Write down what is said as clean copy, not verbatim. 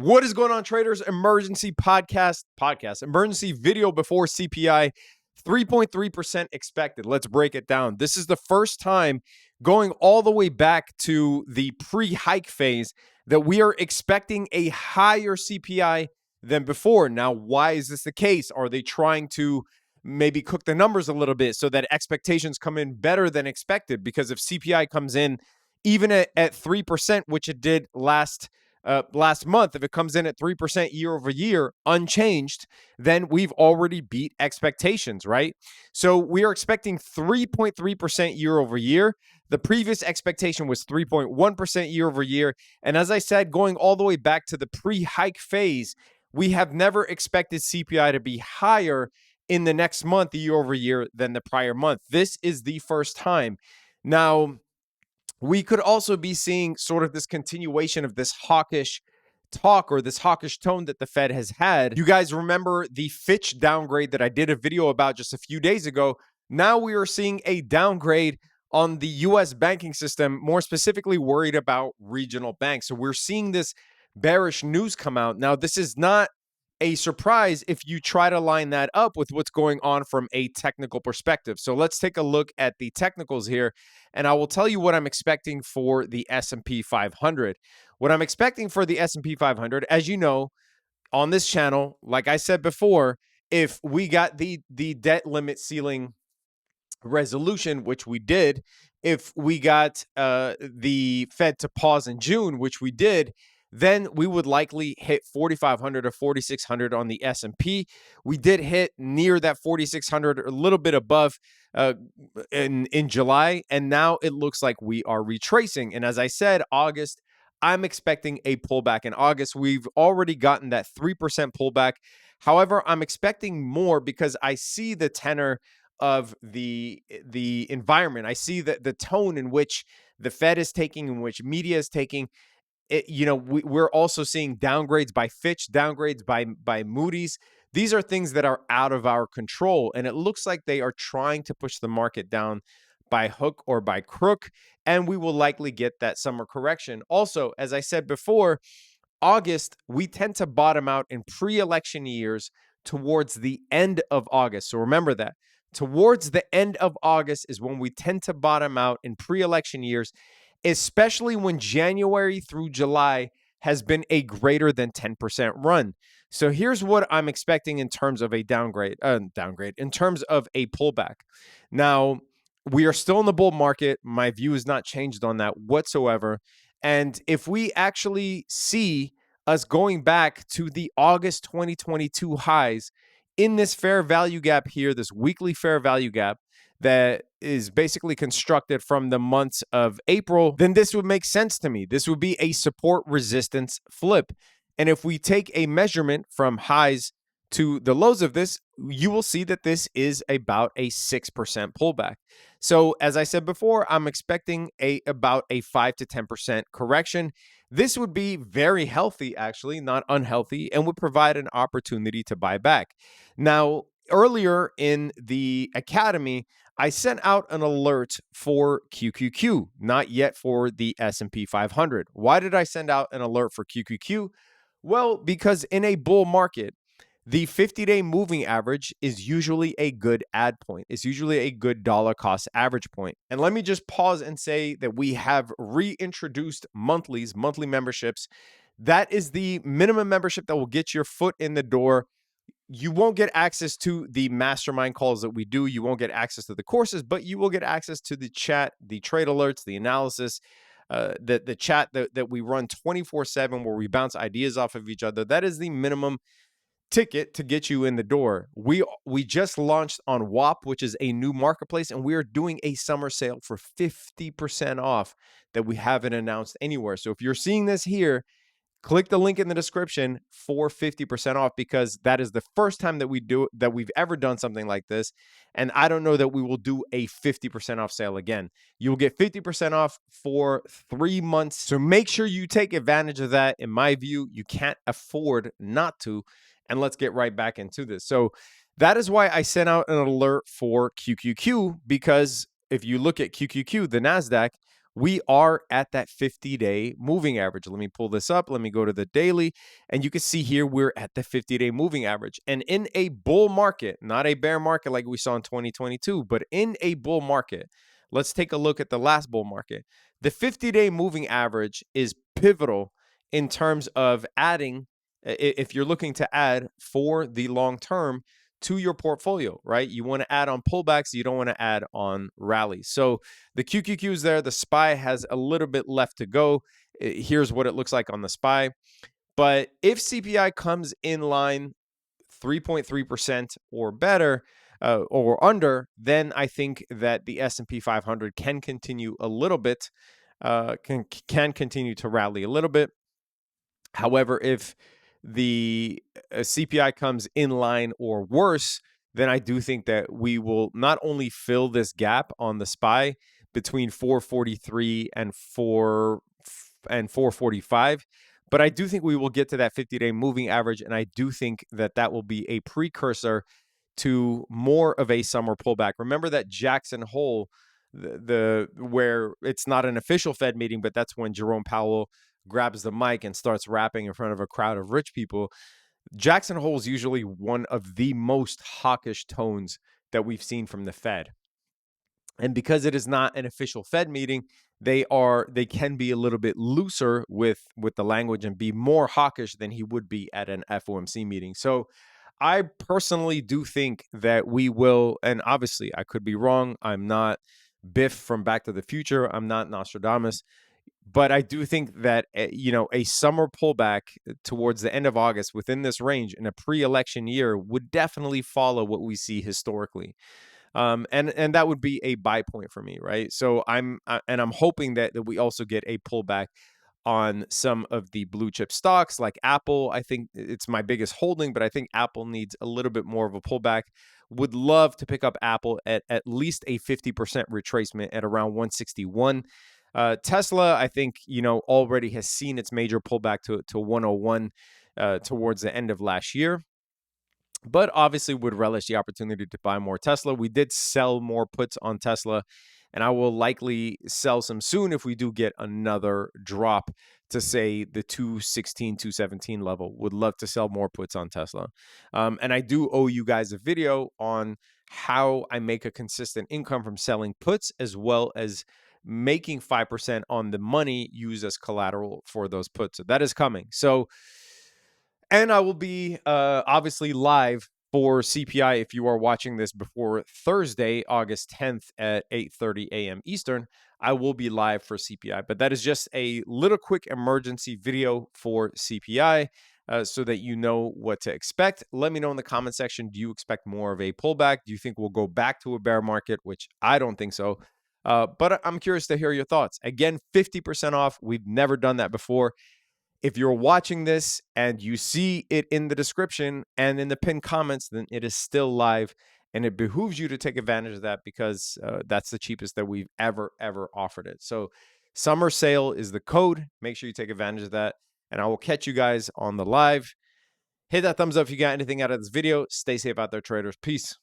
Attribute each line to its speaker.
Speaker 1: What is going on, traders? Emergency emergency video before CPI. 3.3% expected. Let's break it down. This is the first time going all the way back to the pre-hike phase that we are expecting a higher CPI than before. Now, why is this the case? Are they trying to maybe cook the numbers a little bit so that expectations come in better than expected? Because if CPI comes in even at 3%, which it did last month, if it comes in at 3% year over year unchanged, then we've already beat expectations, right? So we are expecting 3.3% year over year. The previous expectation was 3.1% year over year. And as I said, going all the way back to the pre-hike phase, we have never expected CPI to be higher in the next month year over year than the prior month. This is the first time. Now, we could also be seeing sort of this continuation of this hawkish talk or this hawkish tone that the Fed has had. You guys remember the Fitch downgrade that I did a video about just a few days ago. Now we are seeing a downgrade on the US banking system, more specifically worried about regional banks. So we're seeing this bearish news come out. Now, this is not a surprise if you try to line that up with what's going on from a technical perspective. So let's take a look at the technicals here, and I will tell you what I'm expecting for the S&P 500. What I'm expecting for the S&P 500, as you know, on this channel, like I said before, if we got the debt limit ceiling resolution, which we did, if we got the Fed to pause in June, which we did, then we would likely hit 4,500 or 4,600 on the S&P. We did hit near that 4,600, a little bit above in July, and now it looks like we are retracing. And as I said, August, I'm expecting a pullback in August. We've already gotten that 3% pullback. However, I'm expecting more because I see the tenor of the environment. I see the tone in which the Fed is taking, in which media is taking. We're also seeing downgrades by Fitch, downgrades by Moody's. These are things that are out of our control, and it looks like they are trying to push the market down by hook or by crook, and we will likely get that summer correction. Also, as I said before, August, we tend to bottom out in pre-election years towards the end of August. So remember that. Towards the end of August is when we tend to bottom out in pre-election years, especially when January through July has been a greater than 10% run. So here's what I'm expecting in terms of a downgrade, in terms of a pullback. Now, we are still in the bull market. My view has not changed on that whatsoever. And if we actually see us going back to the August 2022 highs in this fair value gap here, this weekly fair value gap, that is basically constructed from the months of April, then this would make sense to me. This would be a support resistance flip. And if we take a measurement from highs to the lows of this, you will see that this is about a 6% pullback. So as I said before, I'm expecting about a 5 to 10% correction. This would be very healthy, actually, not unhealthy, and would provide an opportunity to buy back. Now, earlier in the academy, I sent out an alert for QQQ, not yet for the S&P 500. Why did I send out an alert for QQQ? Well, because in a bull market, the 50-day moving average is usually a good add point. It's usually a good dollar cost average point. And let me just pause and say that we have reintroduced monthly memberships. That is the minimum membership that will get your foot in the door. You won't get access to the mastermind calls that we do. You won't get access to the courses, but you will get access to the chat, the trade alerts, the analysis, the chat that we run 24/7 where we bounce ideas off of each other. That is the minimum ticket to get you in the door. We just launched on WAP, which is a new marketplace, and we are doing a summer sale for 50% off that we haven't announced anywhere. So if you're seeing this here, click the link in the description for 50% off, because that is the first time that we've ever done something like this. And I don't know that we will do a 50% off sale again. You'll get 50% off for 3 months. So make sure you take advantage of that. In my view, you can't afford not to. And let's get right back into this. So that is why I sent out an alert for QQQ, because if you look at QQQ, the NASDAQ, we are at that 50-day moving average. Let me pull this up. Let me go to the daily, and you can see here we're at the 50-day moving average. And in a bull market, not a bear market like we saw in 2022, but in a bull market, let's take a look at the last bull market. The 50-day moving average is pivotal in terms of adding, if you're looking to add for the long term to your portfolio, right? You want to add on pullbacks, you don't want to add on rallies. So the QQQ is there. The SPY has a little bit left to go. Here's what it looks like on the SPY. But if CPI comes in line 3.3% or better, or under, then I think that the S&P 500 can continue a little bit, can continue to rally a little bit. However, if the CPI comes in line or worse, then I do think that we will not only fill this gap on the SPY between 443 and 445, but I do think we will get to that 50-day moving average, and I do think that that will be a precursor to more of a summer pullback. Remember that Jackson Hole, the where it's not an official Fed meeting, but that's when Jerome Powell grabs the mic and starts rapping in front of a crowd of rich people. Jackson Hole is usually one of the most hawkish tones that we've seen from the Fed. And because it is not an official Fed meeting, they can be a little bit looser with the language and be more hawkish than he would be at an FOMC meeting. So I personally do think that we will, and obviously I could be wrong. I'm not Biff from Back to the Future. I'm not Nostradamus. But I do think that, a summer pullback towards the end of August within this range in a pre-election year would definitely follow what we see historically. And that would be a buy point for me, right? So I'm hoping that we also get a pullback on some of the blue chip stocks like Apple. I think it's my biggest holding, but I think Apple needs a little bit more of a pullback. Would love to pick up Apple at least a 50% retracement at around 161. Tesla, I think, already has seen its major pullback to 101 towards the end of last year, but obviously would relish the opportunity to buy more Tesla. We did sell more puts on Tesla, and I will likely sell some soon if we do get another drop to, say, the 216, 217 level. Would love to sell more puts on Tesla. And I do owe you guys a video on how I make a consistent income from selling puts, as well as making 5% on the money used as collateral for those puts. So that is coming. So, and I will be obviously live for CPI if you are watching this before Thursday, August 10th at 8:30 a.m. Eastern. I will be live for CPI, but that is just a little quick emergency video for CPI so that you know what to expect. Let me know in the comment section, do you expect more of a pullback? Do you think we'll go back to a bear market, which I don't think so. But I'm curious to hear your thoughts. Again, 50% off. We've never done that before. If you're watching this and you see it in the description and in the pinned comments, then it is still live, and it behooves you to take advantage of that because that's the cheapest that we've ever offered it. So summer sale is the code. Make sure you take advantage of that, and I will catch you guys on the live. Hit that thumbs up if you got anything out of this video. Stay safe out there, traders. Peace.